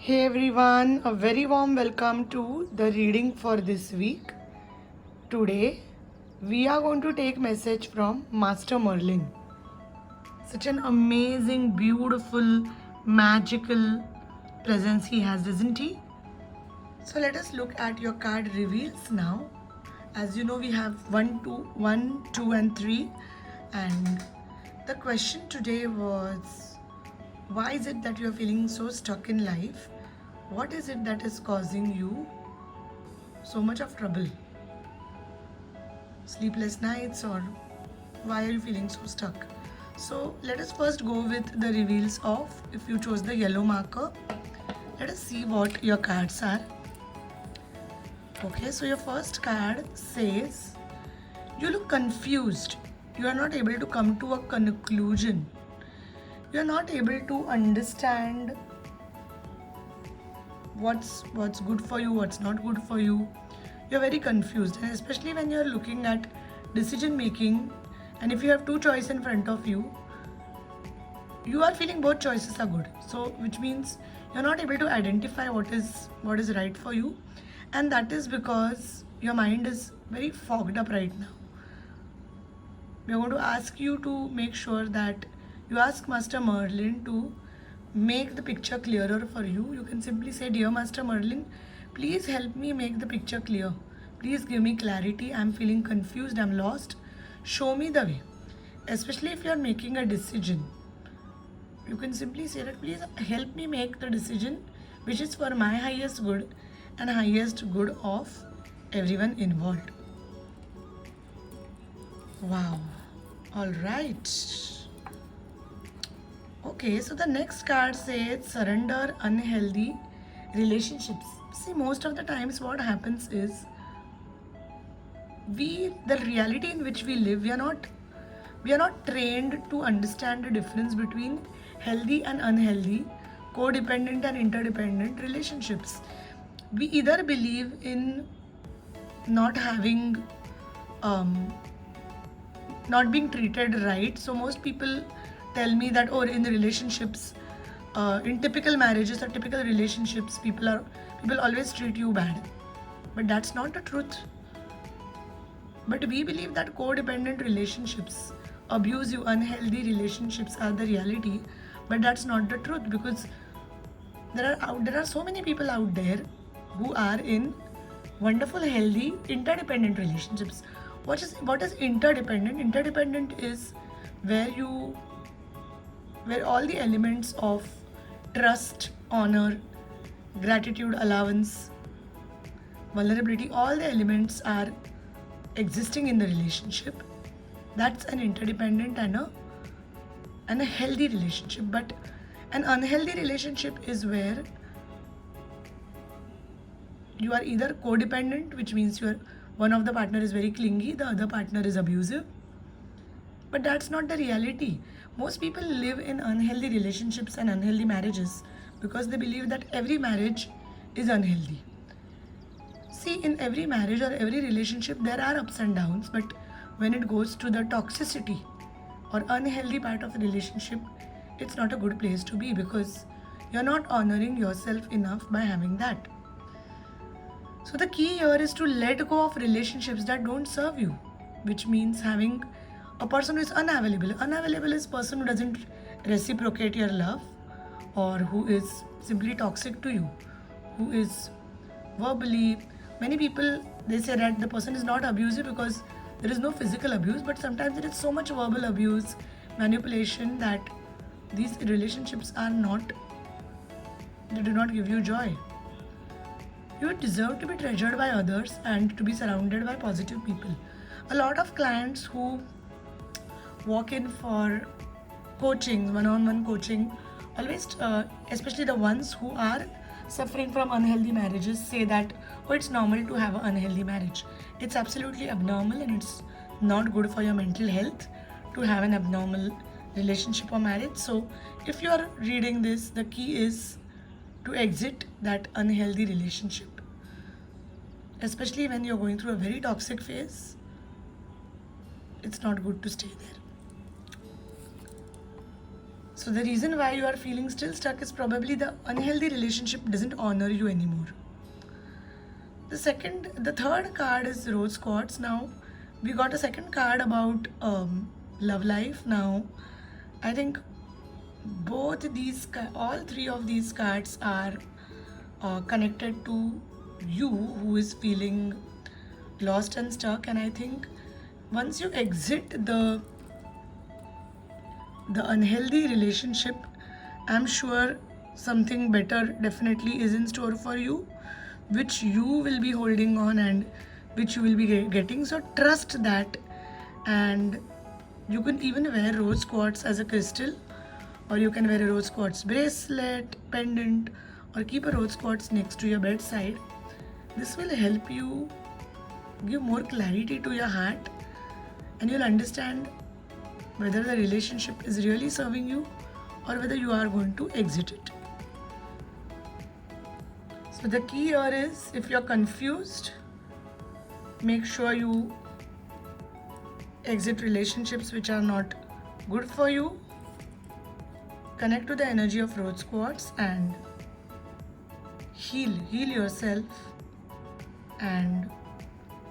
Hey everyone, a very warm welcome to the reading for this week. Today we are going to take message from Master Merlin. Such an amazing, beautiful, magical presence he has, isn't he? So let us look at your card reveals now. As you know, we have 1, 2, and 3, and the question today was, why is it that you are feeling so stuck in life? What is it that is causing you so much of trouble? Sleepless nights, or why are you feeling so stuck? So let us first go with the reveals of, if you chose the yellow marker, let us see what your cards are. Okay, so your first card says, you look confused. You are not able to come to a conclusion. You are not able to understand what's good for you, what's not good for you. You're very confused, and especially when you're looking at decision making, and if you have two choices in front of you, you are feeling both choices are good. So which means you're not able to identify what is right for you, and that is because your mind is very fogged up right now. We are going to ask you to make sure that you ask Master Merlin to make the picture clearer for you. You can simply say, Dear Master Merlin, please help me make the picture clear. Please give me clarity. I'm feeling confused. I'm lost. Show me the way. Especially if you're making a decision. You can simply say that, please help me make the decision which is for my highest good and highest good of everyone involved. Wow. All right. Okay, so the next card says surrender unhealthy relationships. See, most of the times what happens is the reality in which we live, we are not trained to understand the difference between healthy and unhealthy, codependent and interdependent relationships. We either believe in not having not being treated right. So most people tell me that, oh, in the relationships, in typical marriages or typical relationships, people always treat you bad. But that's not the truth. But we believe that codependent relationships, abusive, unhealthy relationships are the reality. But that's not the truth, because there are so many people out there who are in wonderful, healthy, interdependent relationships. What is interdependent? Interdependent is where all the elements of trust, honor, gratitude, allowance, vulnerability, all the elements are existing in the relationship. That's an interdependent and a healthy relationship. But an unhealthy relationship is where you are either codependent, which means one of the partner is very clingy, the other partner is abusive. But that's not the reality. Most people live in unhealthy relationships and unhealthy marriages because they believe that every marriage is unhealthy. See, in every marriage or every relationship, there are ups and downs, but when it goes to the toxicity or unhealthy part of the relationship, it's not a good place to be, because you're not honoring yourself enough by having that. So the key here is to let go of relationships that don't serve you, which means having a person who is unavailable. Unavailable is a person who doesn't reciprocate your love, or who is simply toxic to you, who is verbally. Many people, they say that the person is not abusive because there is no physical abuse, but sometimes there is so much verbal abuse, manipulation, that these relationships they do not give you joy. You deserve to be treasured by others and to be surrounded by positive people. A lot of clients who walk in for coaching, one-on-one coaching, always, especially the ones who are suffering from unhealthy marriages, say that, oh, it's normal to have an unhealthy marriage. It's absolutely abnormal, and it's not good for your mental health to have an abnormal relationship or marriage. So if you are reading this, the key is to exit that unhealthy relationship, especially when you're going through a very toxic phase. It's not good to stay there. So the reason why you are feeling still stuck is probably the unhealthy relationship doesn't honor you anymore. The third card is Rose Quartz. Now we got a second card about love life. Now I think all three of these cards are connected to you who is feeling lost and stuck. And I think once you exit the unhealthy relationship, I'm sure something better definitely is in store for you, which you will be holding on and which you will be getting. So trust that. And you can even wear rose quartz as a crystal, or you can wear a rose quartz bracelet, pendant, or keep a rose quartz next to your bedside. This will help you give more clarity to your heart, and you'll understand whether the relationship is really serving you or whether you are going to exit it. So the key here is, if you're confused, make sure you exit relationships which are not good for you. Connect to the energy of rose quartz and heal yourself, and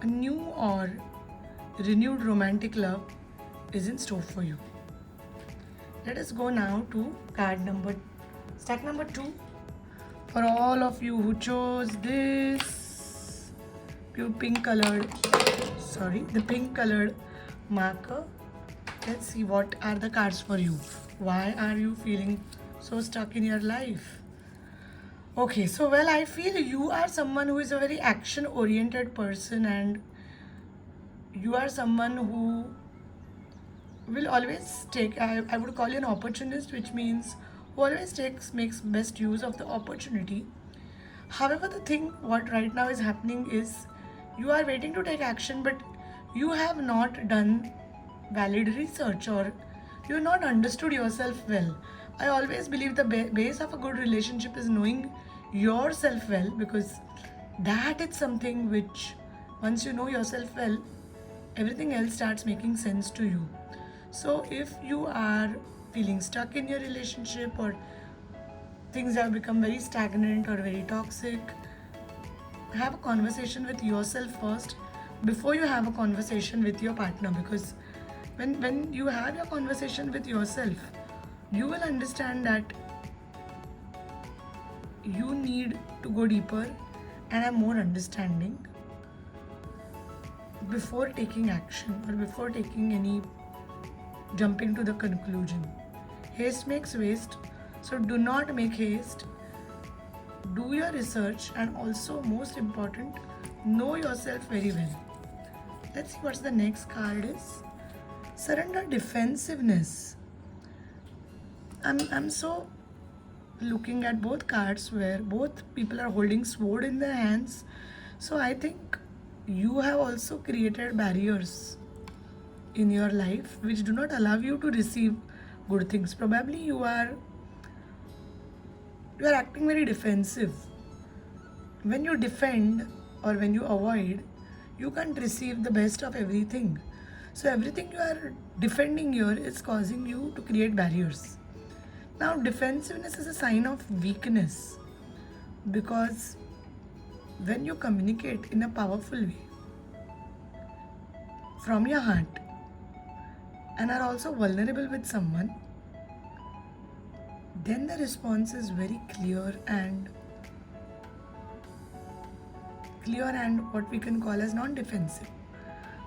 a new or renewed romantic love is in store for you. Let us go now to stack number 2. For all of you who chose this the pink colored marker, let's see what are the cards for you. Why are you feeling so stuck in your life? Okay, so I feel you are someone who is a very action oriented person, and you are someone who will always take, I would call you an opportunist, which means who always makes best use of the opportunity. However, the thing what right now is happening is you are waiting to take action, but you have not done valid research, or you have not understood yourself well. I always believe the base of a good relationship is knowing yourself well, because that is something which, once you know yourself well, everything else starts making sense to you. So if you are feeling stuck in your relationship, or things have become very stagnant or very toxic, have a conversation with yourself first before you have a conversation with your partner, because when you have your conversation with yourself, you will understand that you need to go deeper and have more understanding before taking action or before jumping to the conclusion. Haste makes waste, so do not make haste. Do your research, and also, most important, know yourself very well. Let's see what's the next card is. Surrender defensiveness. I'm so looking at both cards where both people are holding sword in their hands. So I think you have also created barriers in your life which do not allow you to receive good things. Probably you are acting very defensive. When you defend or when you avoid, you can't receive the best of everything. So everything you are defending here is causing you to create barriers. Now, defensiveness is a sign of weakness, because when you communicate in a powerful way from your heart and are also vulnerable with someone, then the response is very clear and what we can call as non-defensive.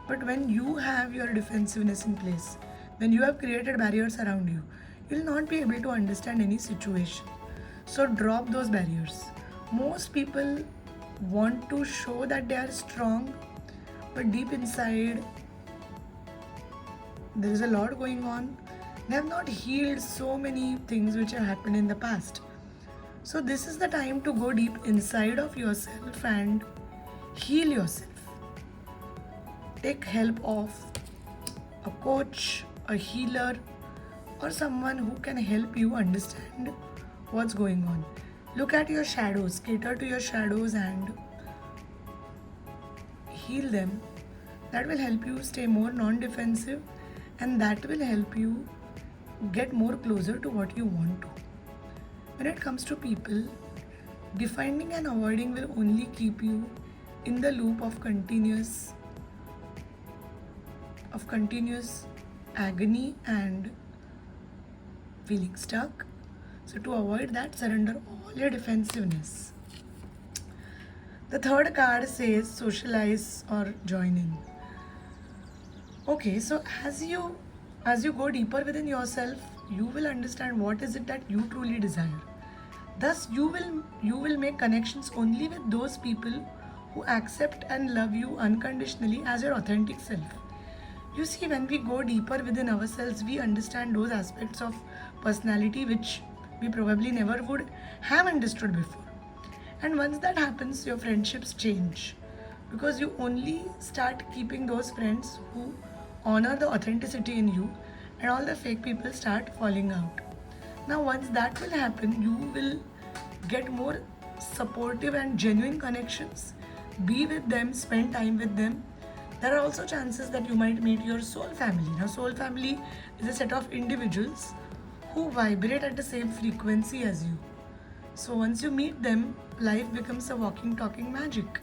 But when you have your defensiveness in place, when you have created barriers around you, you'll not be able to understand any situation. So drop those barriers. Most people want to show that they are strong, but deep inside there is a lot going on. They have not healed so many things which have happened in the past. So this is the time to go deep inside of yourself and heal yourself. Take help of a coach, a healer, or someone who can help you understand what's going on. Look at your shadows, cater to your shadows and heal them. That will help you stay more non-defensive, and that will help you get more closer to what you want to. When it comes to people, defining and avoiding will only keep you in the loop of continuous agony and feeling stuck. So to avoid that, surrender all your defensiveness. The third card says socialize or join in. Okay, so as you go deeper within yourself, you will understand what is it that you truly desire. Thus you will make connections only with those people who accept and love you unconditionally as your authentic self. You see, when we go deeper within ourselves, we understand those aspects of personality which we probably never would have understood before. And once that happens, your friendships change because you only start keeping those friends who honor the authenticity in you, and all the fake people start falling out. Now, once that will happen, you will get more supportive and genuine connections. Be with them, spend time with them. There are also chances that you might meet your soul family. Now, soul family is a set of individuals who vibrate at the same frequency as you. So, once you meet them, life becomes a walking, talking magic.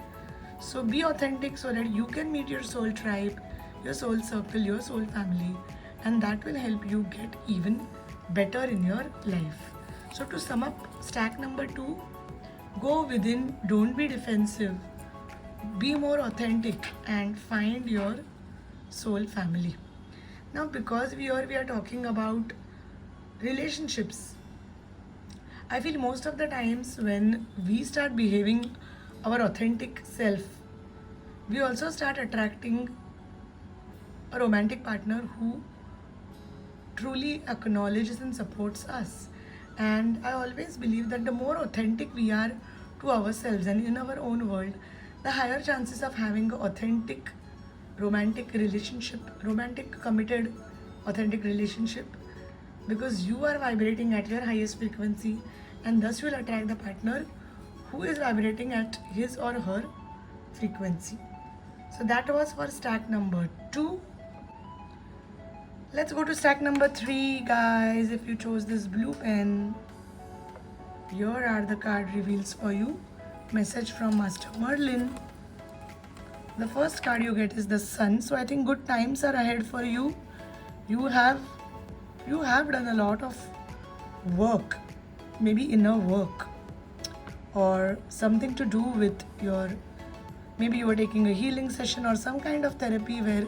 So, be authentic so that you can meet your soul tribe, your soul circle, your soul family, and that will help you get even better in your life. So, to sum up, stack number 2, go within, don't be defensive, be more authentic, and find your soul family. Now, because we are talking about relationships, I feel most of the times when we start behaving our authentic self, we also start attracting a romantic partner who truly acknowledges and supports us. And I always believe that the more authentic we are to ourselves and in our own world, the higher chances of having an authentic romantic relationship, romantic committed authentic relationship, because you are vibrating at your highest frequency, and thus you will attract the partner who is vibrating at his or her frequency. So that was for stack number 2. Let's go to stack number 3, guys. If you chose this blue pen, here are the card reveals for you. Message from Master Merlin. The first card you get is the Sun. So I think good times are ahead for you. You have done a lot of work, maybe inner work, or something to do with your, maybe you are taking a healing session or some kind of therapy where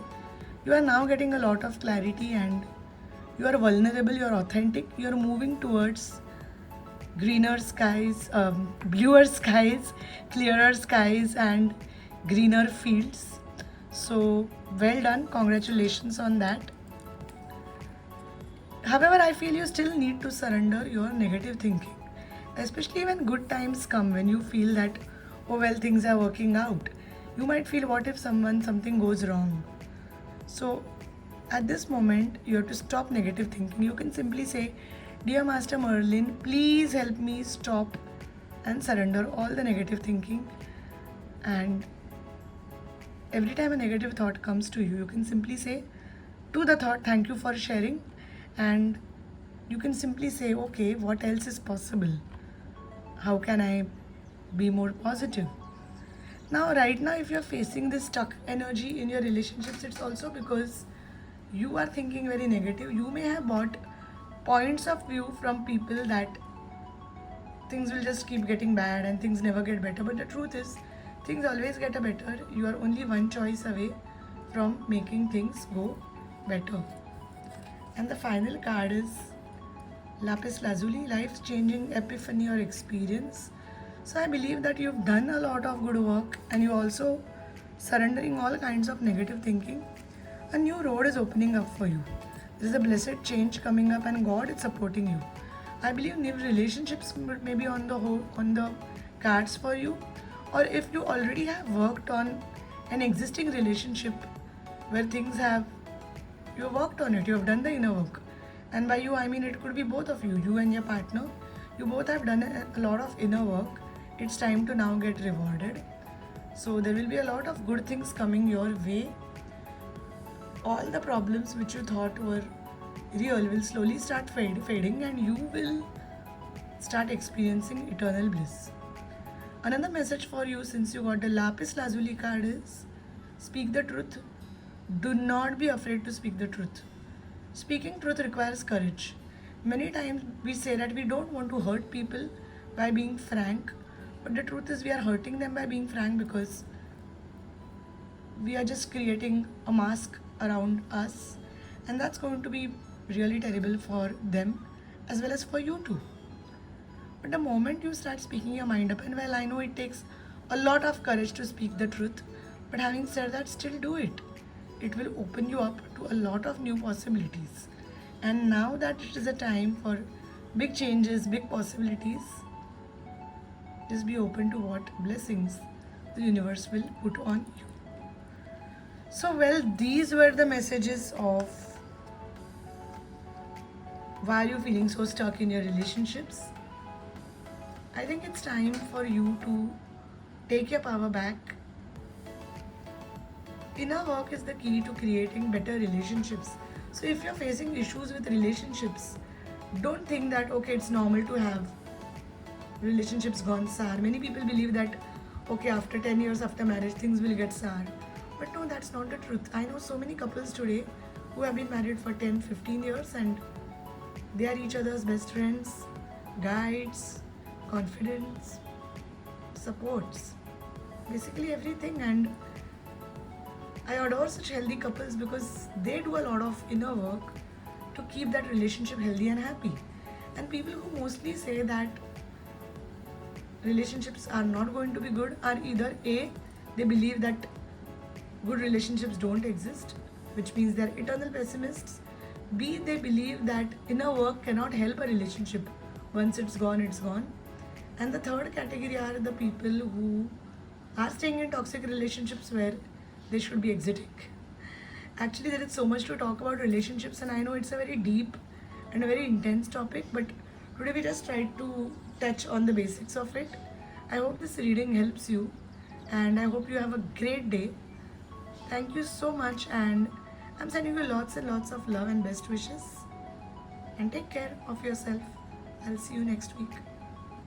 you are now getting a lot of clarity and you are vulnerable, you are authentic, you are moving towards greener skies, bluer skies, clearer skies, and greener fields. So well done, congratulations on that. However, I feel you still need to surrender your negative thinking, especially when good times come, when you feel that, oh well, things are working out. You might feel, what if something goes wrong? So at this moment, you have to stop negative thinking. You can simply say, Dear Master Merlin, please help me stop and surrender all the negative thinking. And every time a negative thought comes to you, you can simply say to the thought, thank you for sharing. And you can simply say, okay, what else is possible? How can I be more positive? Now, right now, if you're facing this stuck energy in your relationships, it's also because you are thinking very negative. You may have bought points of view from people that things will just keep getting bad and things never get better. But the truth is, things always get better. You are only one choice away from making things go better. And the final card is Lapis Lazuli, life-changing epiphany or experience. So I believe that you've done a lot of good work and you also surrendering all kinds of negative thinking. A new road is opening up for you. There is a blessed change coming up and God is supporting you. I believe new relationships may be on the cards for you, or if you already have worked on an existing relationship where you have worked on it, you have done the inner work. And by you, I mean it could be both of you, you and your partner. You both have done a lot of inner work. It's time to now get rewarded. So there will be a lot of good things coming your way. All the problems which you thought were real will slowly start fading, and you will start experiencing eternal bliss. Another message for you, since you got the Lapis Lazuli card, is speak the truth. Do not be afraid to speak the truth. Speaking truth requires courage. Many times we say that we don't want to hurt people by being frank, but the truth is we are hurting them by being frank because we are just creating a mask around us, and that's going to be really terrible for them as well as for you too. But the moment you start speaking your mind up, and well, I know it takes a lot of courage to speak the truth, but having said that, still do it. It will open you up to a lot of new possibilities. And now that it is a time for big changes, big possibilities, just be open to what blessings the universe will put on you. So, well, these were the messages of why are you feeling so stuck in your relationships. I think it's time for you to take your power back. Inner work is the key to creating better relationships. So if you're facing issues with relationships, don't think that okay, it's normal to have relationships gone sour. Many people believe that okay, after 10 years after marriage things will get sour. But no, that's not the truth. I know so many couples today who have been married for 10, 15 years and they are each other's best friends, guides, confidants, supports, basically everything. And I adore such healthy couples because they do a lot of inner work to keep that relationship healthy and happy. And people who mostly say that relationships are not going to be good are either A, they believe that good relationships don't exist, which means they're eternal pessimists. B, they believe that inner work cannot help a relationship. Once it's gone, it's gone. And the third category are the people who are staying in toxic relationships where they should be exiting. Actually, there is so much to talk about relationships, and I know it's a very deep and a very intense topic, but today we just tried to touch on the basics of it. I hope this reading helps you, and I hope you have a great day. Thank you so much, and I'm sending you lots and lots of love and best wishes. And take care of yourself. I'll see you next week.